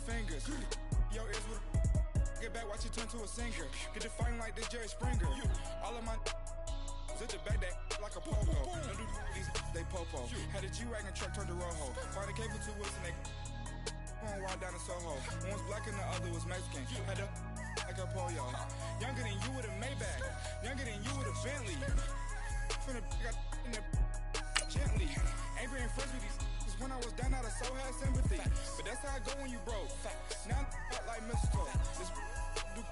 fingers. Your ears with get back, watch it turn to a singer. Get to fighting like this Jerry Springer. All of my zip the back that like a pogo. Don't do these they popo. Had a G-Wagon truck turned to Rojo. Find a cable 2 wheels and they going wild down in Soho. One was black and the other was Mexican. Had a like a pollo. Younger than you with a Maybach. Younger than you with a Bentley. From the got in the gently. Ain't been friends with these. When I was down out of so had sympathy. But that's how I go when you broke. Now I'm out like mistletoe. This do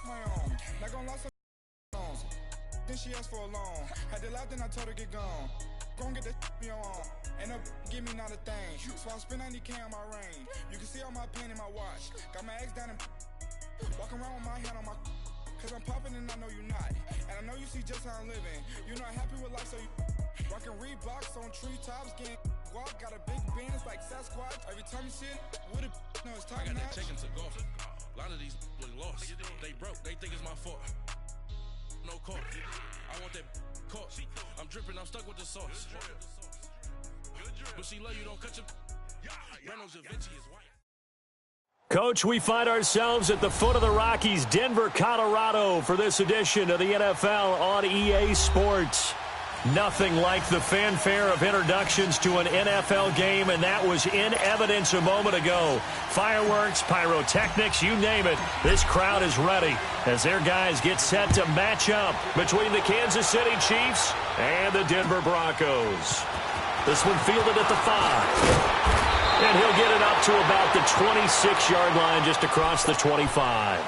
my own. Not gonna lie some songs. Then she asked for a loan. Had to laugh, then I told her get gone. Gon' get that me on. Ain't no give me not a thing. So I spend 90K on my ring. You can see all my pain in my watch. Got my ex down and walking around with my hand on my. Cause I'm popping and I know you not. And I know you see just how I'm living. You not happy with life, so you rockin' Reeboks on treetops, getting guap. Got a big Benz like Sasquatch. Every time you see it, with it, no, it's top notch. I got that chicken to golf. A lot of these look lost. They broke, they think it's my fault. No call. I want that caught. I'm dripping, I'm stuck with the sauce. But she love you, don't cut your. Reynolds Da Vinci is white. Coach, we find ourselves at the foot of the Rockies, Denver, Colorado, for this edition of the NFL on EA Sports. Nothing like the fanfare of introductions to an NFL game, and that was in evidence a moment ago. Fireworks, pyrotechnics, you name it. This crowd is ready as their guys get set to match up between the Kansas City Chiefs and the Denver Broncos. This one fielded at the 5. And he'll get it up to about the 26-yard line, just across the 25.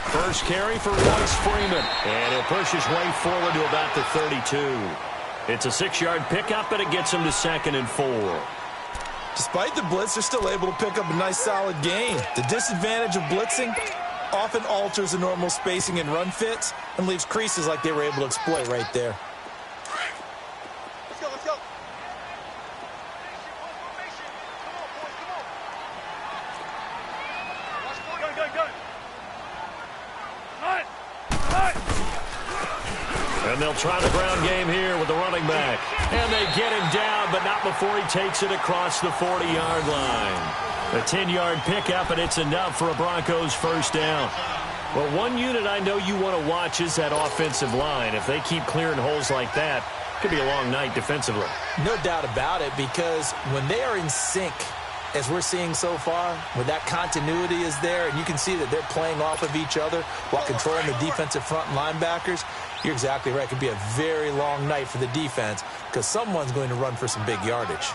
First carry for Royce Freeman, and he'll push his way forward to about the 32. It's a 6-yard pickup, and it gets him to 2nd and 4. Despite the blitz, they're still able to pick up a nice, solid gain. The disadvantage of blitzing often alters the normal spacing and run fits and leaves creases like they were able to exploit right there. And they'll try the ground game here with the running back. And they get him down, but not before he takes it across the 40-yard line. A 10-yard pickup, and it's enough for a Broncos first down. Well, one unit I know you want to watch is that offensive line. If they keep clearing holes like that, it could be a long night defensively. No doubt about it, because when they are in sync, as we're seeing so far, when that continuity is there, and you can see that they're playing off of each other while controlling the defensive front linebackers, you're exactly right. It could be a very long night for the defense because someone's going to run for some big yardage.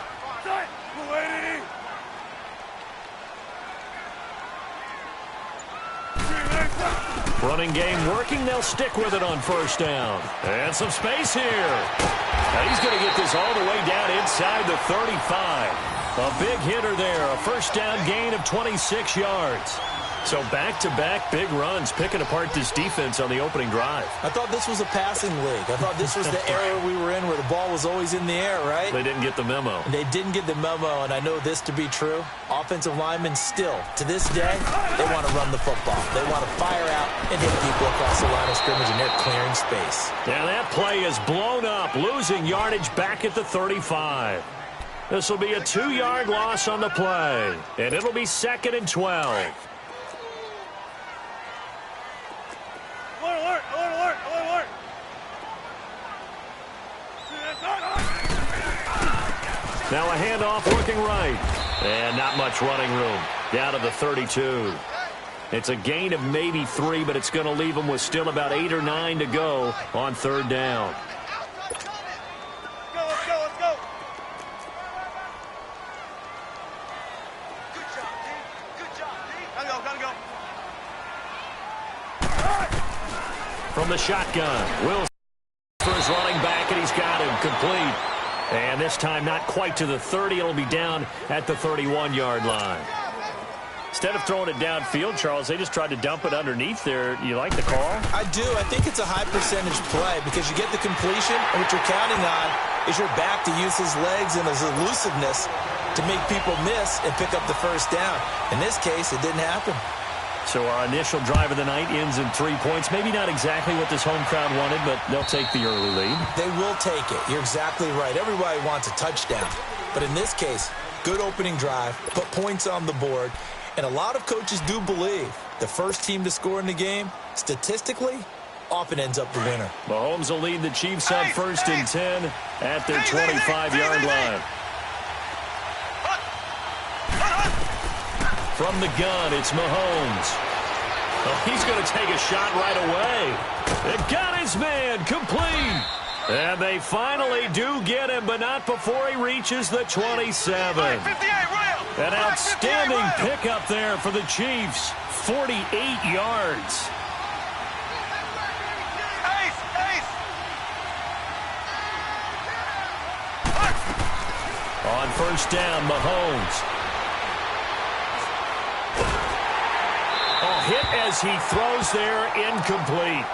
Running game working. They'll stick with it on first down. And some space here. Now he's going to get this all the way down inside the 35. A big hitter there. A first down gain of 26 yards. So back-to-back big runs, picking apart this defense on the opening drive. I thought this was a passing league. I thought this was the era we were in where the ball was always in the air, right? They didn't get the memo. They didn't get the memo, and I know this to be true. Offensive linemen still, to this day, they want to run the football. They want to fire out and hit people across the line of scrimmage, and they're clearing space. Yeah, that play is blown up, losing yardage back at the 35. This will be a 2-yard loss on the play, and it'll be 2nd and 12. Now a handoff looking right. And not much running room. Down to the 32. It's a gain of maybe 3, but it's going to leave them with still about 8 or 9 to go on 3rd down. Let's go. Good job, D. Gotta go. From the shotgun, Wilson for his running back, and he's got him complete. And this time not quite to the 30. It'll be down at the 31-yard line. instead of throwing it downfield, Charles, they just tried to dump it underneath there. You like the call? I do. I think it's a high percentage play because you get the completion, and what you're counting on is your back to use his legs and his elusiveness to make people miss and pick up the first down. In this case, it didn't happen. So our initial drive of the night ends in 3 points. Maybe not exactly what this home crowd wanted, but they'll take the early lead. They will take it. You're exactly right. Everybody wants a touchdown. But in this case, good opening drive, put points on the board, and a lot of coaches do believe the first team to score in the game, statistically, often ends up the winner. Mahomes will lead the Chiefs on 1st and 10 at their 25-yard line. From the gun, it's Mahomes. Oh, he's going to take a shot right away. It got his man complete. And they finally do get him, but not before he reaches the 27. An outstanding pickup there for the Chiefs. 48 yards. On 1st down, Mahomes. Hit as he throws there, incomplete.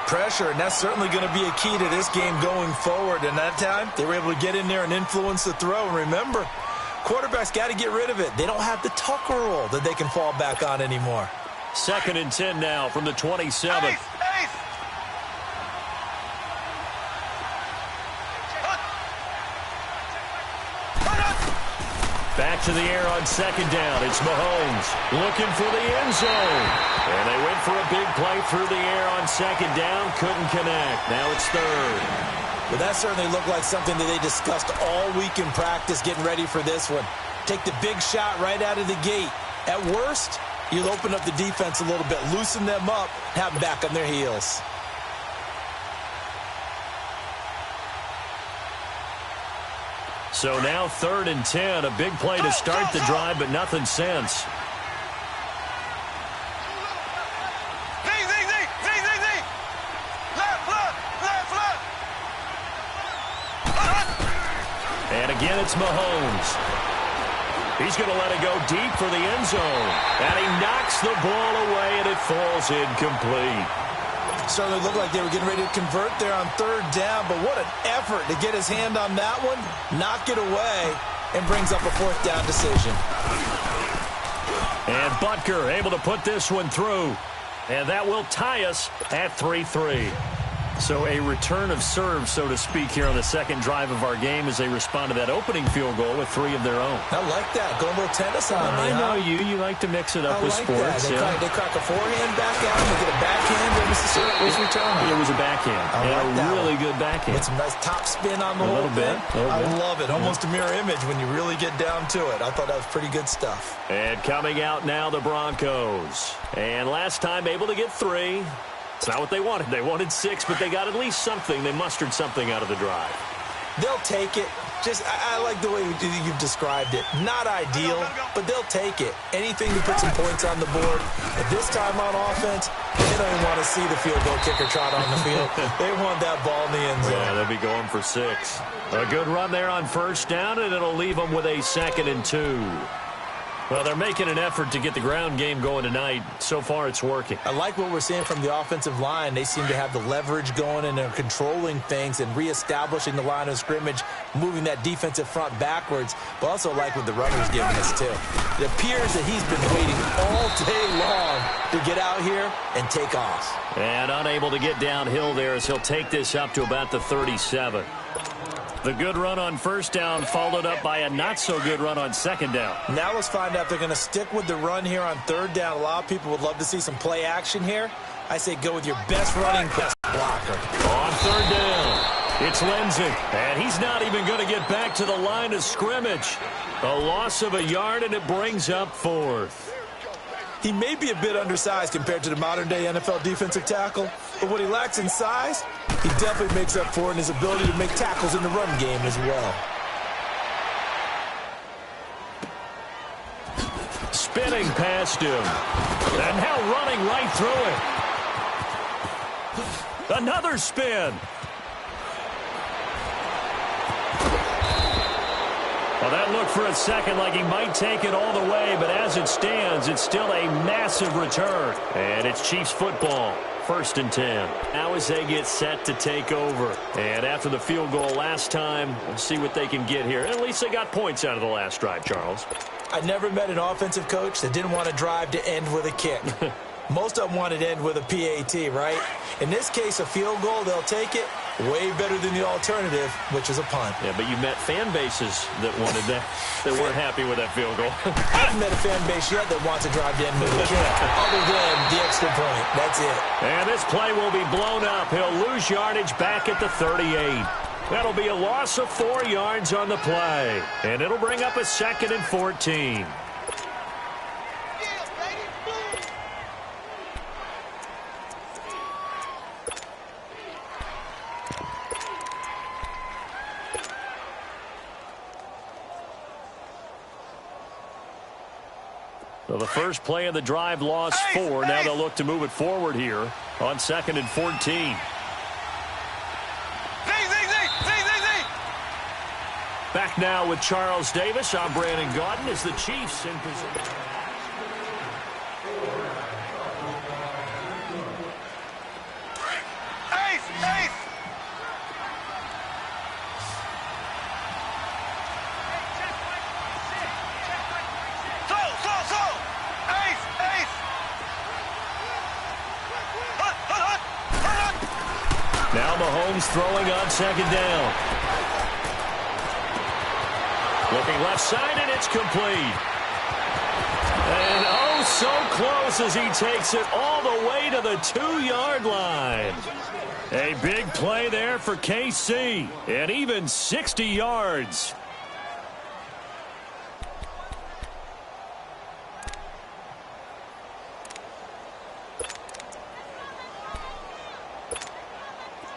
Pressure, and that's certainly going to be a key to this game going forward. And that time, they were able to get in there and influence the throw. And remember, quarterbacks got to get rid of it. They don't have the Tucker rule that they can fall back on anymore. 2nd and 10 now from the 27. Back to the air on 2nd down. It's Mahomes looking for the end zone. And they went for a big play through the air on 2nd down. Couldn't connect. Now it's 3rd. But that certainly looked like something that they discussed all week in practice, getting ready for this one. Take the big shot right out of the gate. At worst, you'll open up the defense a little bit, loosen them up, have them back on their heels. So now 3rd and 10. A big play to start the drive, but nothing since. And again, it's Mahomes. He's going to let it go deep for the end zone. And he knocks the ball away, and it falls incomplete. Certainly looked like they were getting ready to convert there on 3rd down, but what an effort to get his hand on that one, knock it away, and brings up a 4th down decision. And Butker able to put this one through. And that will tie us at 3-3. So a return of serve, so to speak, here on the 2nd drive of our game as they respond to that opening field goal with 3 of their own. I like that. Going a little tennis on me, I know you. You like to mix it up with sports. They crack a forehand back out, and they get a backhand. What was the return? It was a backhand. And a really good backhand. With some nice top spin on the whole thing. I love it. Almost a mirror image when you really get down to it. I thought that was pretty good stuff. And coming out now, the Broncos. And last time able to get 3. It's not what they wanted. They wanted 6, but they got at least something. They mustered something out of the drive. They'll take it. I like the way you've described it. Not ideal, but they'll take it. Anything to put some points on the board. But this time on offense, they don't even want to see the field goal kicker trot on the field. They want that ball in the end zone. Yeah, they'll be going for 6. A good run there on 1st down, and it'll leave them with a 2nd and 2. Well, they're making an effort to get the ground game going tonight. So far, it's working. I like what we're seeing from the offensive line. They seem to have the leverage going, and they're controlling things and reestablishing the line of scrimmage, moving that defensive front backwards, but also like what the runner's giving us, too. It appears that he's been waiting all day long to get out here and take off. And unable to get downhill there as he'll take this up to about the 37. The good run on 1st down followed up by a not-so-good run on 2nd down. Now let's find out if they're going to stick with the run here on 3rd down. A lot of people would love to see some play action here. I say go with your best running best blocker. On 3rd down, it's Lindsey. And he's not even going to get back to the line of scrimmage. A loss of a yard, and it brings up 4th. He may be a bit undersized compared to the modern-day NFL defensive tackle, but what he lacks in size, he definitely makes up for in his ability to make tackles in the run game as well. Spinning past him. And now running right through it. Another spin. Well, that looked for a second like he might take it all the way, but as it stands, downs, it's still a massive return. And it's Chiefs football. 1st and 10. Now as they get set to take over. And after the field goal last time, we'll see what they can get here. At least they got points out of the last drive, Charles. I never met an offensive coach that didn't want to drive to end with a kick. Most of them wanted to end with a PAT, right? In this case, a field goal, they'll take it. Way better than the alternative, which is a punt. Yeah, but you met fan bases that wanted that, that weren't happy with that field goal. I haven't met a fan base yet that wants to drive to end with a kick, other than the extra point. That's it. And this play will be blown up. He'll lose yardage back at the 38. That'll be a loss of 4 yards on the play. And it'll bring up a 2nd and 14. So the first play of the drive lost 4. Now they'll look to move it forward here on 2nd and 14. Back now with Charles Davis. I'm Brandon Gaudin as the Chiefs in position. Now Mahomes throwing on 2nd down. Looking left side, and it's complete. And oh, so close as he takes it all the way to the 2-yard line. A big play there for KC, and even 60 yards.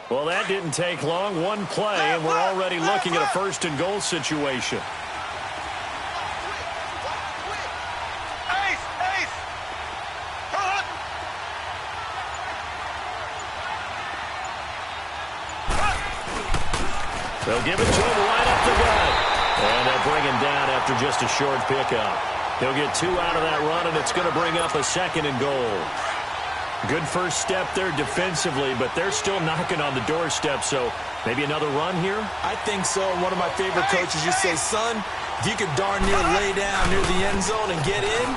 Well, that didn't take long. One play, and we're already looking at a 1st and goal situation. They'll give it to him right up the gut. And they'll bring him down after just a short pickup. He'll get 2 out of that run, and it's going to bring up a 2nd and goal. Good first step there defensively, but they're still knocking on the doorstep, so maybe another run here? I think so. One of my favorite coaches used to say, son, if you could darn near lay down near the end zone and get in,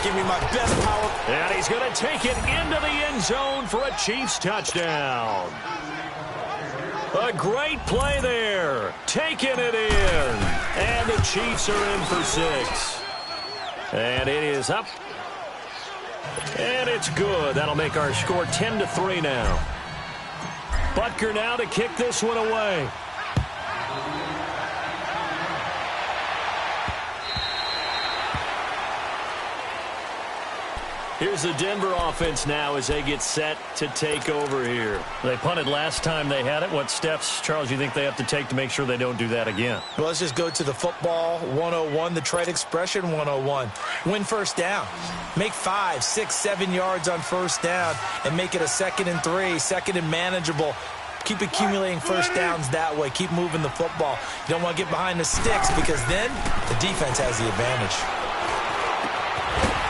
give me my best power. And he's going to take it into the end zone for a Chiefs touchdown. A great play there. Taking it in. And the Chiefs are in for 6. And it is up. And it's good. That'll make our score 10-3 now. Butker now to kick this one away. Here's the Denver offense now as they get set to take over here. They punted last time they had it. What steps, Charles, you think they have to take to make sure they don't do that again? Well, let's just go to the football 101, the trade expression 101. Win first down. Make 5, 6, 7 yards on first down and make it a 2nd and 3, 2nd and manageable. Keep accumulating first downs that way. Keep moving the football. You don't want to get behind the sticks because then the defense has the advantage.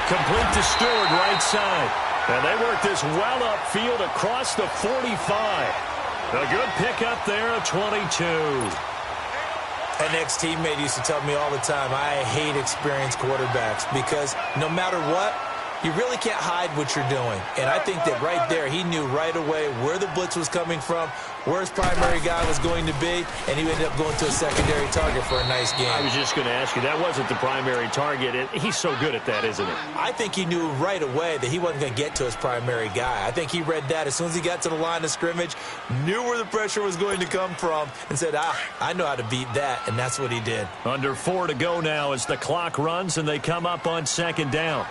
Complete to Stewart, right side. And they work this well upfield across the 45. A good pickup there, a 22. An ex-teammate used to tell me all the time, I hate experienced quarterbacks because no matter what, you really can't hide what you're doing. And I think that right there, he knew right away where the blitz was coming from, where his primary guy was going to be, and he ended up going to a secondary target for a nice game. I was just going to ask you, that wasn't the primary target. He's so good at that, isn't he? I think he knew right away that he wasn't going to get to his primary guy. I think he read that as soon as he got to the line of scrimmage, knew where the pressure was going to come from, and said, I know how to beat that, and that's what he did. Under 4 to go now as the clock runs, and they come up on 2nd down.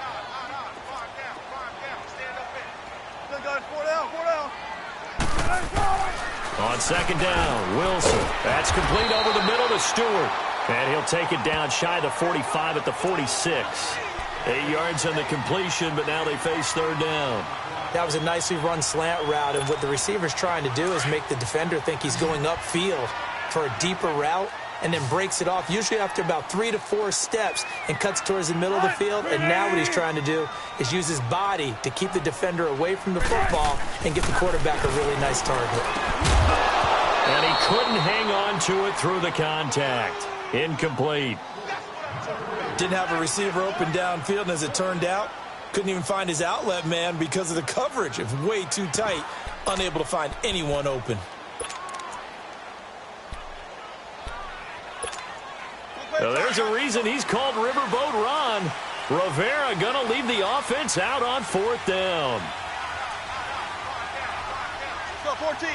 On 2nd down, Wilson. That's complete over the middle to Stewart. And he'll take it down shy of the 45 at the 46. 8 yards on the completion, but now they face 3rd down. That was a nicely run slant route, and what the receiver's trying to do is make the defender think he's going upfield for a deeper route, and then breaks it off, usually after about 3 to 4 steps, and cuts towards the middle of the field. And now what he's trying to do is use his body to keep the defender away from the football and get the quarterback a really nice target. And he couldn't hang on to it through the contact. Incomplete. Didn't have a receiver open downfield, and as it turned out, couldn't even find his outlet man because of the coverage. It was way too tight, unable to find anyone open. Now there's a reason he's called Riverboat Ron. Rivera going to leave the offense out on 4th down. Go, 14.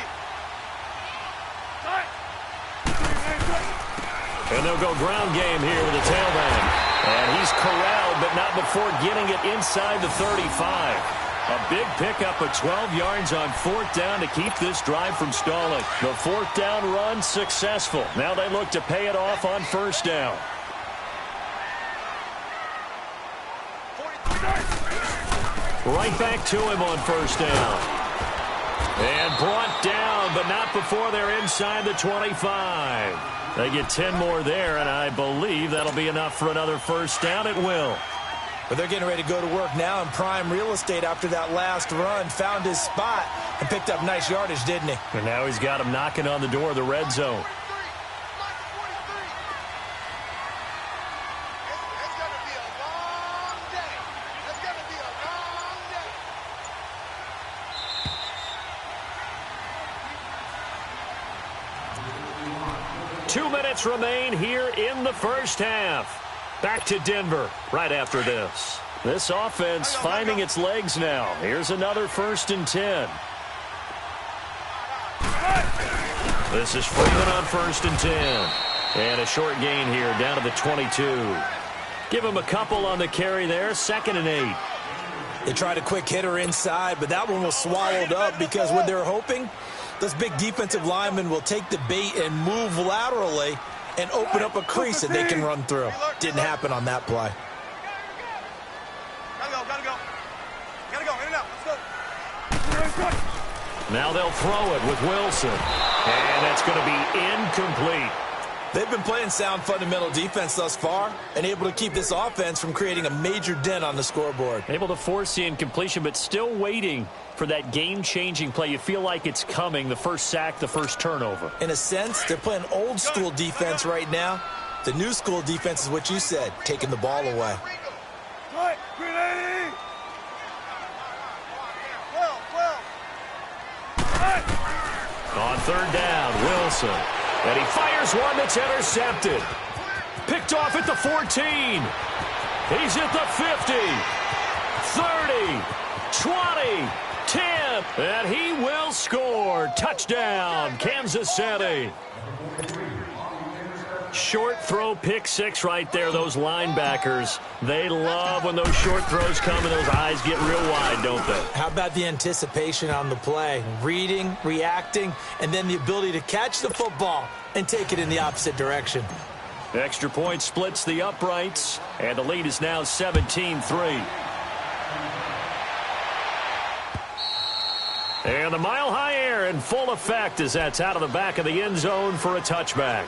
And they'll go ground game here with the tailback. And he's corralled, but not before getting it inside the 35. A big pickup of 12 yards on 4th down to keep this drive from stalling. The 4th down run successful. Now they look to pay it off on 1st down. Right back to him on 1st down. And brought down, but not before they're inside the 25. They get 10 more there, and I believe that'll be enough for another 1st down. It will. But they're getting ready to go to work now in prime real estate after that last run. Found his spot and picked up nice yardage, didn't he? And now he's got him knocking on the door of the red zone. It's going to be a long day. It's going to be a long day. 2 minutes remain here in the 1st half. Back to Denver right after this. This offense finding its legs now. Here's another 1st and 10. This is Freeman on 1st and 10. And a short gain here down to the 22. Give him a couple on the carry there. 2nd and 8. They tried a quick hitter inside, but that one was swallowed up because what they're hoping, those big defensive linemen will take the bait and move laterally and open up a crease that they can run through. Didn't happen on that play. Gotta go, gotta go. Gotta go, in and out, let's go. Now they'll throw it with Wilson. And that's going to be incomplete. They've been playing sound fundamental defense thus far and able to keep this offense from creating a major dent on the scoreboard. Able to force the incompletion, but still waiting for that game-changing play. You feel like it's coming, the first sack, the first turnover. In a sense, they're playing old-school defense right now. The new-school defense is what you said, taking the ball away. On 3rd down, Wilson. And he fires one that's intercepted. Picked off at the 14. He's at the 50. 30. 20. 10. And he will score. Touchdown, Kansas City. Short throw, pick 6 right there. Those linebackers, they love when those short throws come and those eyes get real wide, don't they? How about the anticipation on the play? Reading, reacting, and then the ability to catch the football and take it in the opposite direction. Extra point splits the uprights, and the lead is now 17-3. And the mile-high air in full effect as that's out of the back of the end zone for a touchback.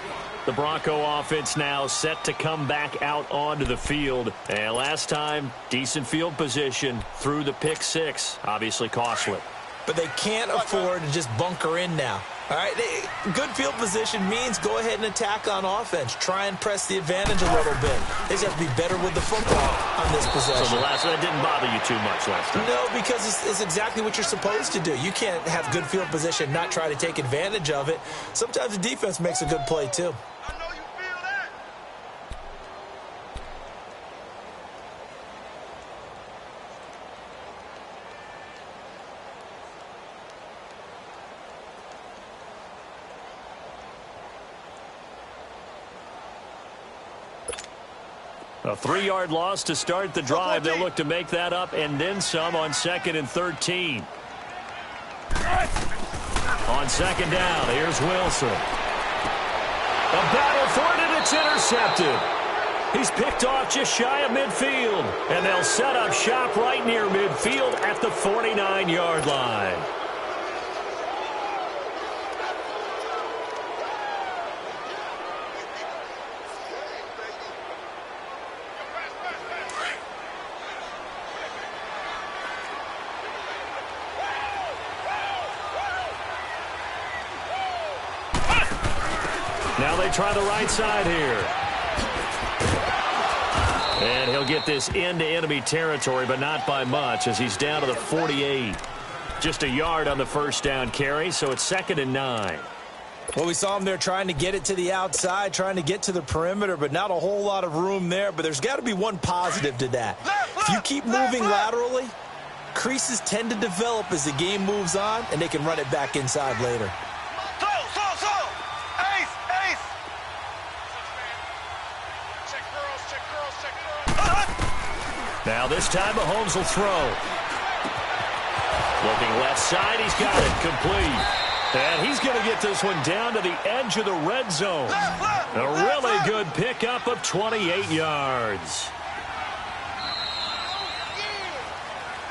The Bronco offense now set to come back out onto the field. And last time, decent field position through the pick 6. Obviously costly. But they can't afford to just bunker in now. All right, good field position means go ahead and attack on offense. Try and press the advantage a little bit. They just have to be better with the football on this possession. So the last one didn't bother you too much last time? No, because it's exactly what you're supposed to do. You can't have good field position, not try to take advantage of it. Sometimes the defense makes a good play, too. I know you feel that. A 3-yard loss to start the drive. They'll look to make that up and then some on 2nd and 13. On 2nd down, here's Wilson. A battle for it, and it's intercepted. He's picked off just shy of midfield. And they'll set up shop right near midfield at the 49-yard line. Now they try the right side here. And he'll get this into enemy territory, but not by much as he's down to the 48. Just a yard on the first down carry, so it's 2nd and 9. Well, we saw him there trying to get it to the outside, trying to get to the perimeter, but not a whole lot of room there. But there's got to be one positive to that. If you keep moving laterally, creases tend to develop as the game moves on, and they can run it back inside later. Now this time Mahomes will throw. Looking left side, he's got it complete. And he's going to get this one down to the edge of the red zone. A really good pickup of 28 yards.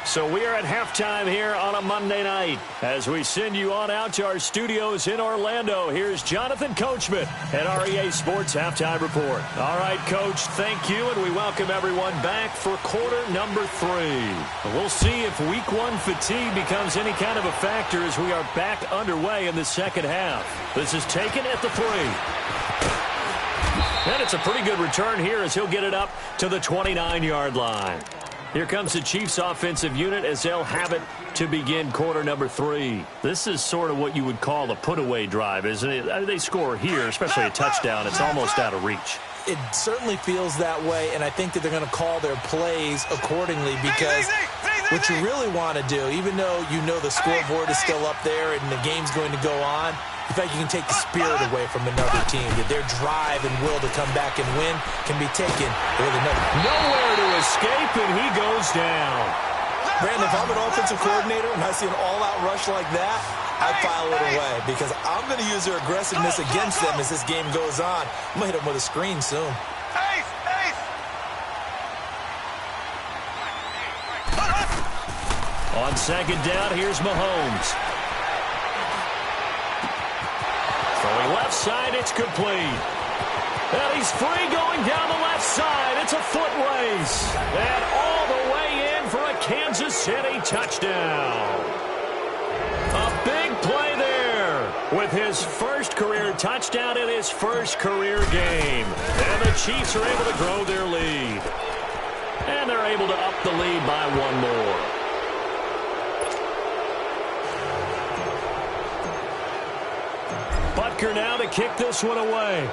So we are at halftime here on a Monday night. As we send you on out to our studios in Orlando, here's Jonathan Coachman at REA Sports Halftime Report. All right, Coach, thank you, and we welcome everyone back for quarter number 3. We'll see if week 1 fatigue becomes any kind of a factor as we are back underway in the second half. This is taken at the 3. And it's a pretty good return here as he'll get it up to the 29-yard line. Here comes the Chiefs offensive unit as they'll have it to begin quarter number 3. This is sort of what you would call a put-away drive, isn't it? They score here, especially a touchdown. It's almost out of reach. It certainly feels that way, and I think that they're going to call their plays accordingly because what you really want to do, even though you know the scoreboard is still up there and the game's going to go on, in fact, you can take the spirit away from another team, that their drive and will to come back and win can be taken with another. Nowhere to escape, and he goes down. Brandon, if I'm an offensive coordinator and I see an all-out rush like that, I'd file it away because I'm going to use their aggressiveness against them as this game goes on. I'm going to hit them with a screen soon. On second down, here's Mahomes. Throwing left side, it's complete. And he's free going down the left side. It's a foot race. And all the way in for a Kansas City touchdown. A big play there with his first career touchdown in his first career game. And the Chiefs are able to grow their lead. And they're able to up the lead by one more. Butker now to kick this one away.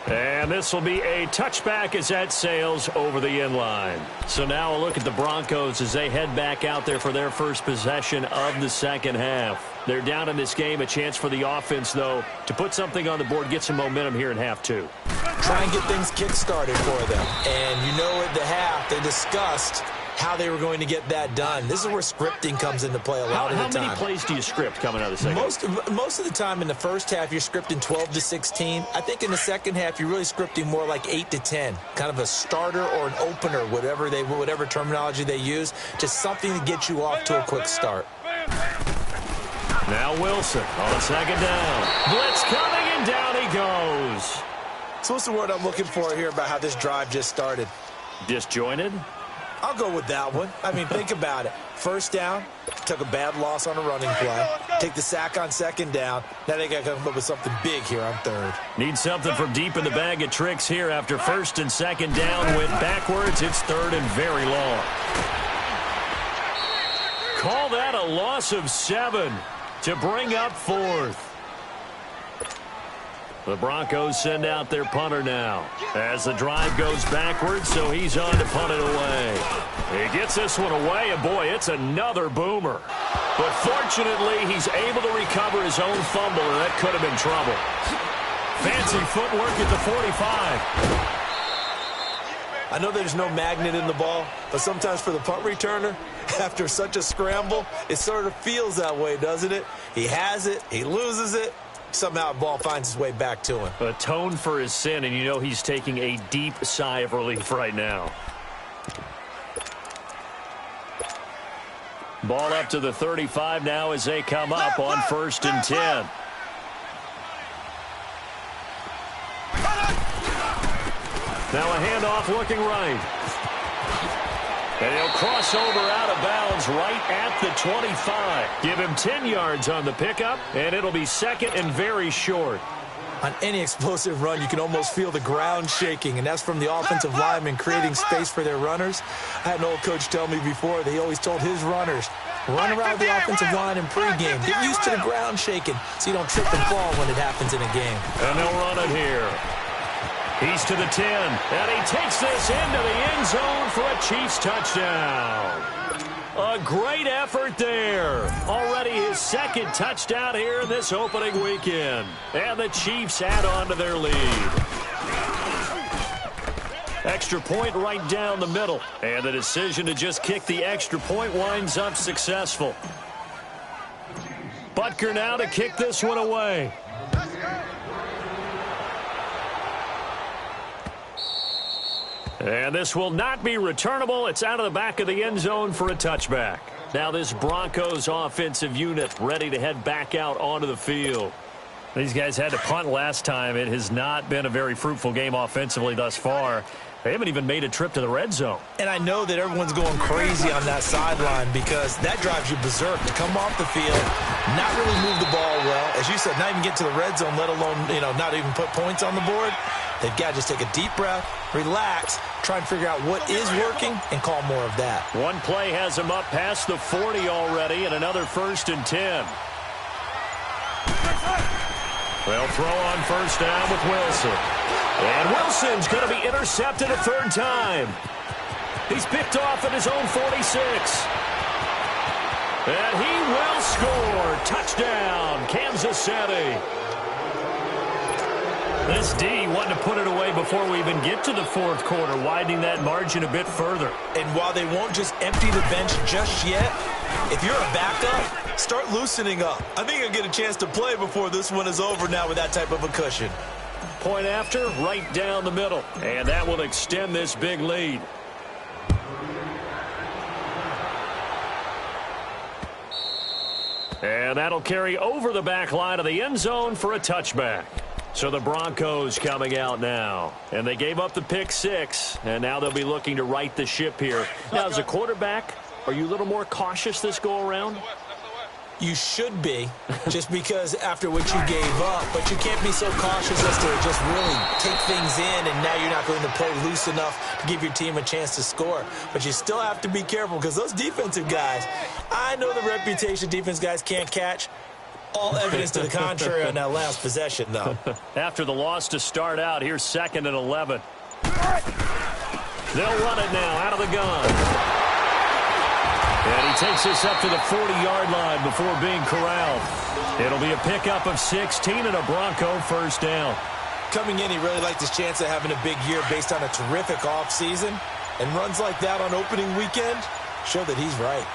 And this will be a touchback as that sails over the end line. So now a look at the Broncos as they head back out there for their first possession of the second half. They're down in this game. A chance for the offense, though, to put something on the board, get some momentum here in half 2. Try and get things kick-started for them. And you know at the half they discussed how they were going to get that done. This is where scripting comes into play a lot of the time. How many plays do you script coming out of the second half? Most of the time in the first half, you're scripting 12 to 16. I think in the second half, you're really scripting more like 8 to 10. Kind of a starter or an opener, whatever terminology they use, just something to get you off to a quick start. Now Wilson on second down. Blitz coming, and down he goes. So what's the word I'm looking for here about how this drive just started? Disjointed? I'll go with that one. I mean, think about it. First down, took a bad loss on a running play. Take the sack on second down. Now they got to come up with something big here on third. Need something from deep in the bag of tricks here after first and second down went backwards. It's third and very long. Call that a loss of 7 to bring up fourth. The Broncos send out their punter now as the drive goes backwards, so he's on to punt it away. He gets this one away, and boy, it's another boomer. But fortunately, he's able to recover his own fumble, and that could have been trouble. Fancy footwork at the 45. I know there's no magnet in the ball, but sometimes for the punt returner, after such a scramble, it sort of feels that way, doesn't it? He has it, he loses it. Somehow the ball finds its way back to him. Atone for his sin, and you know he's taking a deep sigh of relief right now. Ball up to the 35 now as they come up on first and 10. Now a handoff looking right. And he'll cross over out of bounds right at the 25. Give him 10 yards on the pickup, and it'll be second and very short. On any explosive run, you can almost feel the ground shaking, and that's from the offensive linemen creating space for their runners. I had an old coach tell me before that he always told his runners, run around the offensive line in pregame. Get used to the ground shaking so you don't trip and fall when it happens in a game. And they'll run it here. He's to the 10, and he takes this into the end zone for a Chiefs touchdown. A great effort there. Already his second touchdown here in this opening weekend. And the Chiefs add on to their lead. Extra point right down the middle. And the decision to just kick the extra point winds up successful. Butker now to kick this one away. And this will not be returnable. It's out of the back of the end zone for a touchback. Now this Broncos offensive unit ready to head back out onto the field. These guys had to punt last time. It has not been a very fruitful game offensively thus far. They haven't even made a trip to the red zone. And I know that everyone's going crazy on that sideline because that drives you berserk to come off the field, not really move the ball well. As you said, not even get to the red zone, let alone, not even put points on the board. They've got to just take a deep breath, relax, try and figure out what is working, and call more of that. One play has him up past the 40 already, and another 1st and 10. They'll throw on first down with Wilson. And Wilson's going to be intercepted a third time. He's picked off at his own 46. And he will score. Touchdown, Kansas City. This D wanted to put it away before we even get to the fourth quarter, widening that margin a bit further. And while they won't just empty the bench just yet, if you're a backup, start loosening up. I think you'll get a chance to play before this one is over now with that type of a cushion. Point after, right down the middle. And that will extend this big lead. And that'll carry over the back line of the end zone for a touchback. So the Broncos coming out now. And they gave up the pick 6. And now they'll be looking to right the ship here. Now, as a quarterback, are you a little more cautious this go-around? You should be, just because after what you gave up. But you can't be so cautious as to just really take things in, and now you're not going to play loose enough to give your team a chance to score. But you still have to be careful because those defensive guys, I know the reputation defense guys can't catch. All evidence to the contrary on that last possession, though. After the loss to start out, here's 2nd and 11. They'll run it now out of the gun. And he takes this up to the 40-yard line before being corralled. It'll be a pickup of 16 and a Bronco first down. Coming in, he really liked his chance of having a big year based on a terrific offseason. And runs like that on opening weekend show that he's right.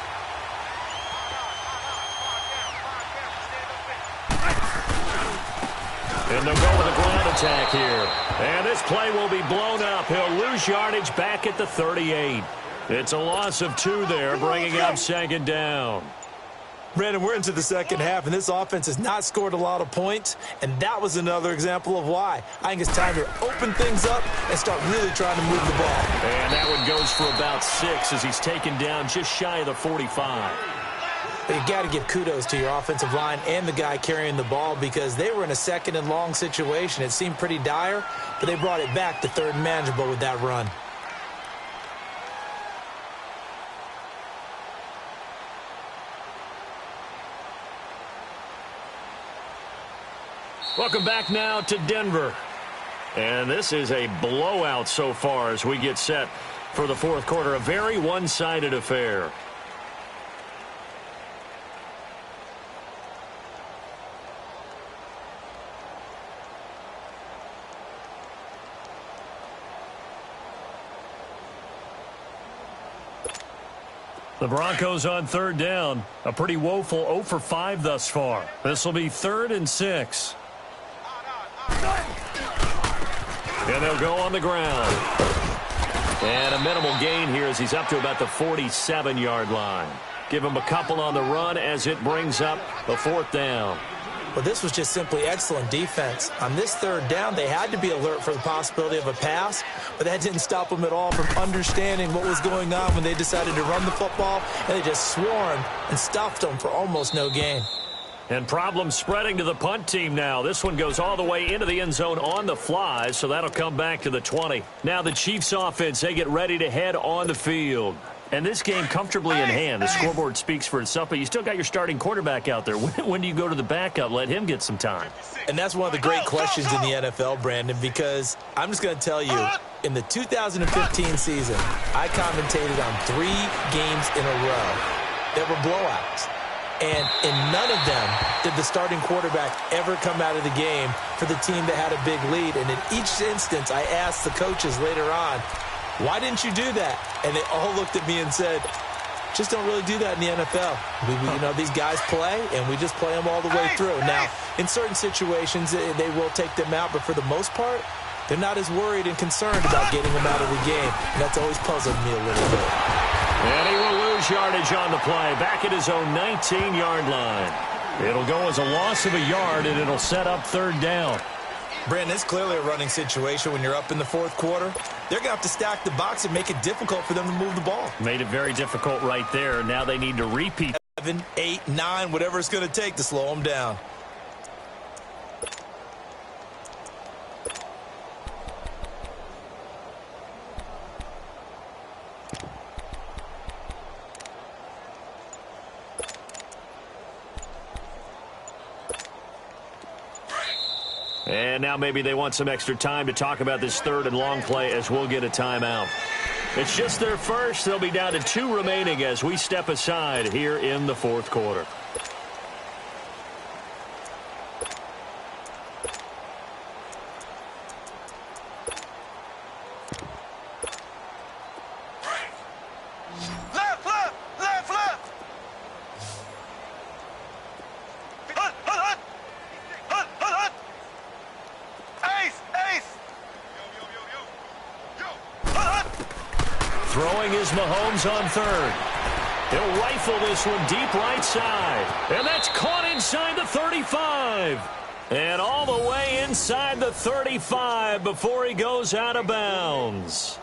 And they'll go with a ground attack here. And this play will be blown up. He'll lose yardage back at the 38. It's a loss of 2 there, bringing up 2nd down. Brandon, we're into the second half, and this offense has not scored a lot of points, and that was another example of why. I think it's time to open things up and start really trying to move the ball. And that one goes for about 6 as he's taken down just shy of the 45. But you got to give kudos to your offensive line and the guy carrying the ball because they were in a 2nd and long situation. It seemed pretty dire, but they brought it back to 3rd and manageable with that run. Welcome back now to Denver. And this is a blowout so far as we get set for the fourth quarter. A very one-sided affair. The Broncos on 3rd down. A pretty woeful 0 for 5 thus far. This will be 3rd and 6. And they'll go on the ground. And a minimal gain here as he's up to about the 47-yard line. Give him a couple on the run as it brings up a 4th down. Well, this was just simply excellent defense. On this third down, they had to be alert for the possibility of a pass, but that didn't stop them at all from understanding what was going on when they decided to run the football, and they just swarmed and stuffed them for almost no gain. And problems spreading to the punt team now. This one goes all the way into the end zone on the fly, so that'll come back to the 20. Now the Chiefs offense, they get ready to head on the field. And this game comfortably in hand. The scoreboard speaks for itself, but you still got your starting quarterback out there. When do you go to the backup? Let him get some time. And that's one of the great questions in the NFL, Brandon, because I'm just going to tell you, in the 2015 season, I commentated on 3 games in a row that were blowouts. And in none of them did the starting quarterback ever come out of the game for the team that had a big lead. And in each instance, I asked the coaches later on, why didn't you do that? And they all looked at me and said, just don't really do that in the NFL. You know, these guys play, and we just play them all the way through. Now, in certain situations, they will take them out, but for the most part, they're not as worried and concerned about getting them out of the game. And that's always puzzled me a little bit. And he will lose yardage on the play, back at his own 19-yard line. It'll go as a loss of a yard, and it'll set up third down. Brandon, it's clearly a running situation when you're up in the fourth quarter. They're going to have to stack the box and make it difficult for them to move the ball. Made it very difficult right there. Now they need to repeat. 7, 8, 9, whatever it's going to take to slow them down. And now maybe they want some extra time to talk about this third and long play as we'll get a timeout. It's just their first. They'll be down to 2 remaining as we step aside here in the fourth quarter. Throwing is Mahomes on third. He'll rifle this one deep right side. And that's caught inside the 35. And all the way inside the 35 before he goes out of bounds.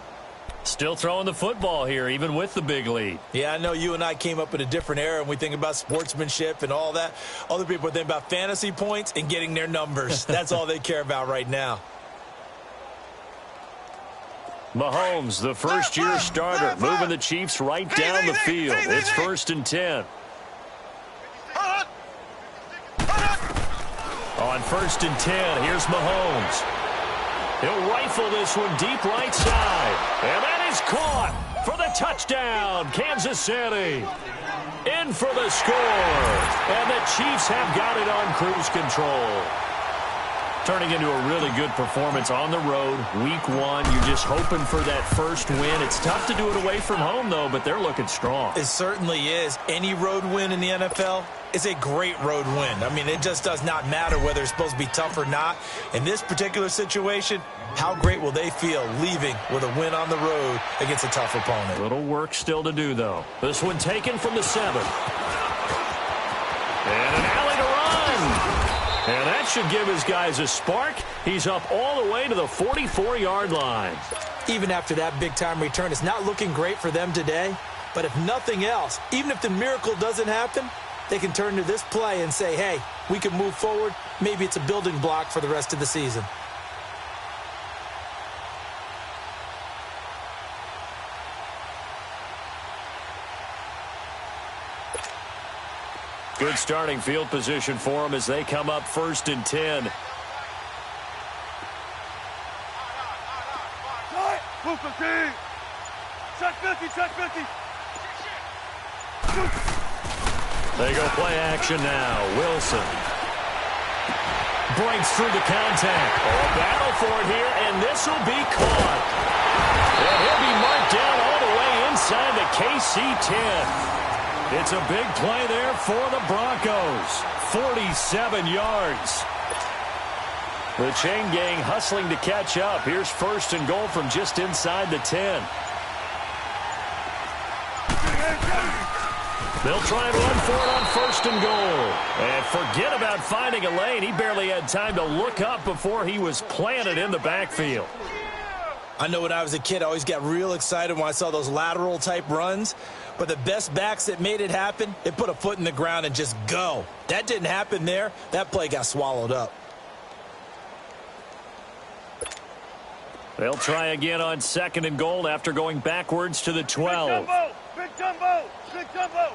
Still throwing the football here, even with the big lead. Yeah, I know you and I came up in a different era, and we think about sportsmanship and all that. Other people think about fantasy points and getting their numbers. That's all they care about right now. Mahomes, the first-year starter, moving the Chiefs right down the field. It's 1st and 10. On 1st and 10, here's Mahomes. He'll rifle this one deep right side. And that is caught for the touchdown, Kansas City. In for the score. And the Chiefs have got it on cruise control. Turning into a really good performance on the road. Week 1, you're just hoping for that first win. It's tough to do it away from home, though, but they're looking strong. It certainly is. Any road win in the NFL is a great road win. I mean, it just does not matter whether it's supposed to be tough or not. In this particular situation, how great will they feel leaving with a win on the road against a tough opponent? Little work still to do, though. This one taken from the 7. And an alley to run. And that should give his guys a spark. He's up all the way to the 44-yard line. Even after that big-time return, it's not looking great for them today. But if nothing else, even if the miracle doesn't happen, they can turn to this play and say, hey, we can move forward. Maybe it's a building block for the rest of the season. Good starting field position for them as they come up 1st and 10. They go play action now. Wilson breaks through the contact. Oh, battle for it here, and this will be caught. And he'll be marked down all the way inside the KC 10. It's a big play there for the Broncos. 47 yards. The chain gang hustling to catch up. Here's 1st and goal from just inside the 10. They'll try and run for it on 1st and goal. And forget about finding a lane. He barely had time to look up before he was planted in the backfield. I know when I was a kid, I always got real excited when I saw those lateral-type runs. But the best backs that made it happen, they put a foot in the ground and just go. That didn't happen there. That play got swallowed up. They'll try again on 2nd and goal after going backwards to the 12. Big Jumbo! Big Jumbo!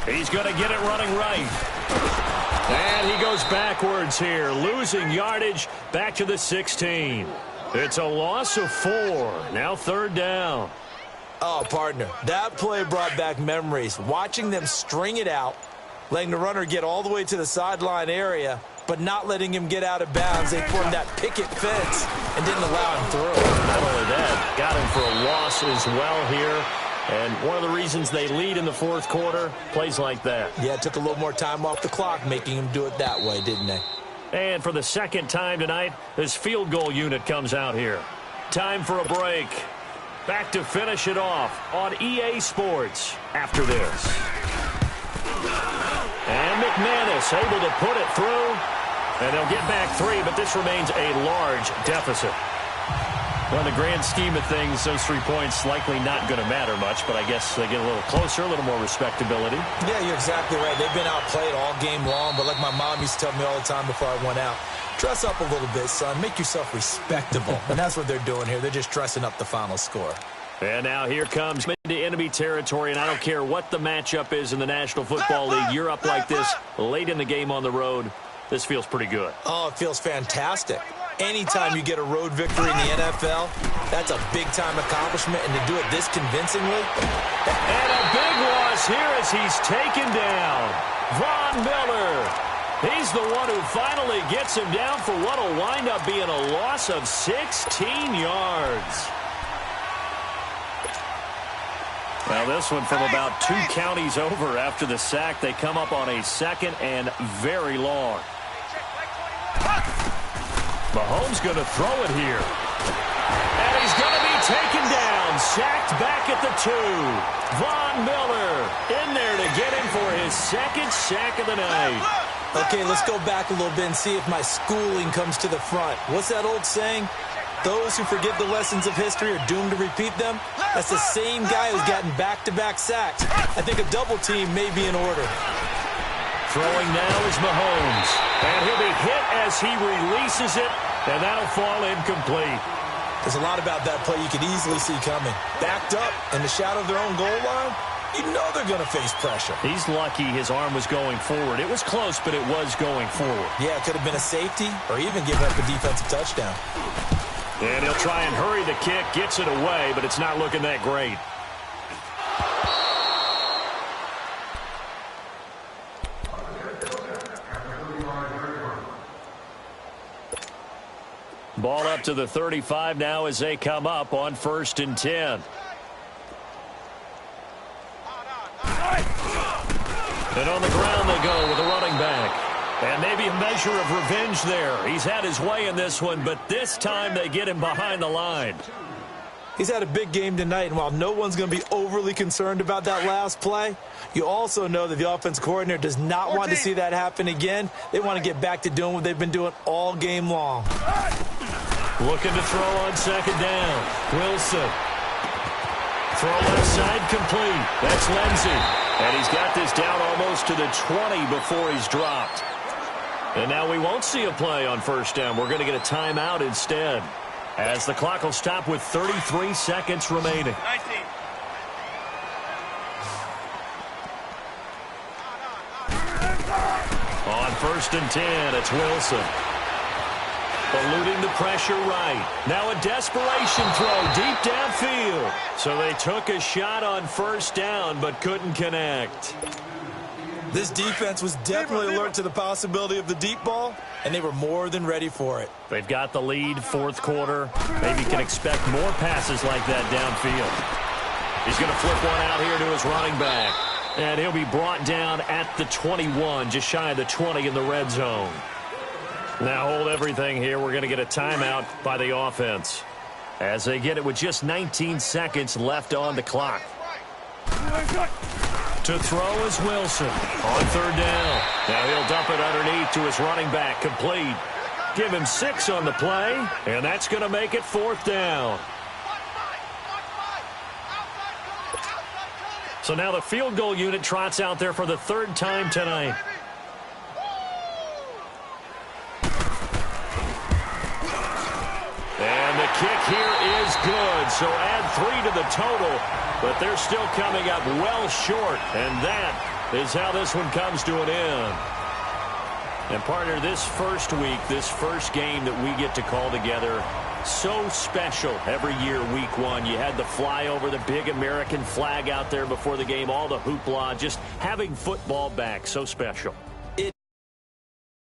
He's going to get it running right. And he goes backwards here, losing yardage back to the 16. It's a loss of 4. Now 3rd down. Oh, partner, that play brought back memories. Watching them string it out, letting the runner get all the way to the sideline area, but not letting him get out of bounds. They formed that picket fence and didn't allow him through. Not only that, got him for a loss as well here. And one of the reasons they lead in the 4th quarter, plays like that. Yeah, it took a little more time off the clock, making him do it that way, didn't they? And for the 2nd time tonight, this field goal unit comes out here. Time for a break. Back to finish it off on EA Sports after this. And McManus able to put it through. And they'll get back 3, but this remains a large deficit. Well, in the grand scheme of things, those 3 points likely not going to matter much, but I guess they get a little closer, a little more respectability. Yeah, you're exactly right. They've been outplayed all game long, but like my mom used to tell me all the time before I went out, dress up a little bit, son. Make yourself respectable. And that's what they're doing here. They're just dressing up the final score. And now here comes into enemy territory, and I don't care what the matchup is in the National Football League. You're up like this late in the game on the road. This feels pretty good. Oh, it feels fantastic. Anytime you get a road victory in the NFL, that's a big-time accomplishment, and to do it this convincingly. And a big loss here as he's taken down. Von Miller. He's the one who finally gets him down for what will wind up being a loss of 16 yards. Now this one from about 2 counties over after the sack. They come up on a 2nd and very long. Mahomes going to throw it here. And he's going to be taken down. Sacked back at the 2. Von Miller in there to get him for his 2nd sack of the night. Okay, let's go back a little bit and see if my schooling comes to the front. What's that old saying? Those who forget the lessons of history are doomed to repeat them. That's the same guy who's gotten back-to-back sacks. I think a double team may be in order. Throwing now is Mahomes. And he'll be hit as he releases it, and that'll fall incomplete. There's a lot about that play you could easily see coming. Backed up in the shadow of their own goal line, you know they're going to face pressure. He's lucky his arm was going forward. It was close, but it was going forward. Yeah, it could have been a safety or even given up a defensive touchdown. And he'll try and hurry the kick, gets it away, but it's not looking that great. Ball up to the 35 now as they come up on 1st and 10. And on the ground they go with a running back. And maybe a measure of revenge there. He's had his way in this one, but this time they get him behind the line. He's had a big game tonight, and while no one's going to be overly concerned about that last play, you also know that the offense coordinator does not want to see that happen again. They want to get back to doing what they've been doing all game long. Looking to throw on 2nd down. Wilson. Throw left side complete. That's Lindsey. And he's got this down almost to the 20 before he's dropped. And now we won't see a play on 1st down. We're going to get a timeout instead, as the clock will stop with 33 seconds remaining. 19. On 1st and 10, it's Wilson. Eluding the pressure right. Now a desperation throw deep downfield. So they took a shot on 1st down, but couldn't connect. This defense was definitely alert to the possibility of the deep ball, and they were more than ready for it. They've got the lead, 4th quarter. Maybe can expect more passes like that downfield. He's going to flip one out here to his running back. And he'll be brought down at the 21, just shy of the 20 in the red zone. Now hold everything here. We're going to get a timeout by the offense, as they get it with just 19 seconds left on the clock. To throw is Wilson on third down. Now he'll dump it underneath to his running back, complete. Give him 6 on the play, and that's going to make it 4th down. So now the field goal unit trots out there for the 3rd time tonight. And the kick here is good, so add 3 to the total, but they're still coming up well short, and that is how this one comes to an end. And partner, this first week, this first game that we get to call together, so special every year, week 1. You had the flyover, the big American flag out there before the game, all the hoopla, just having football back, so special.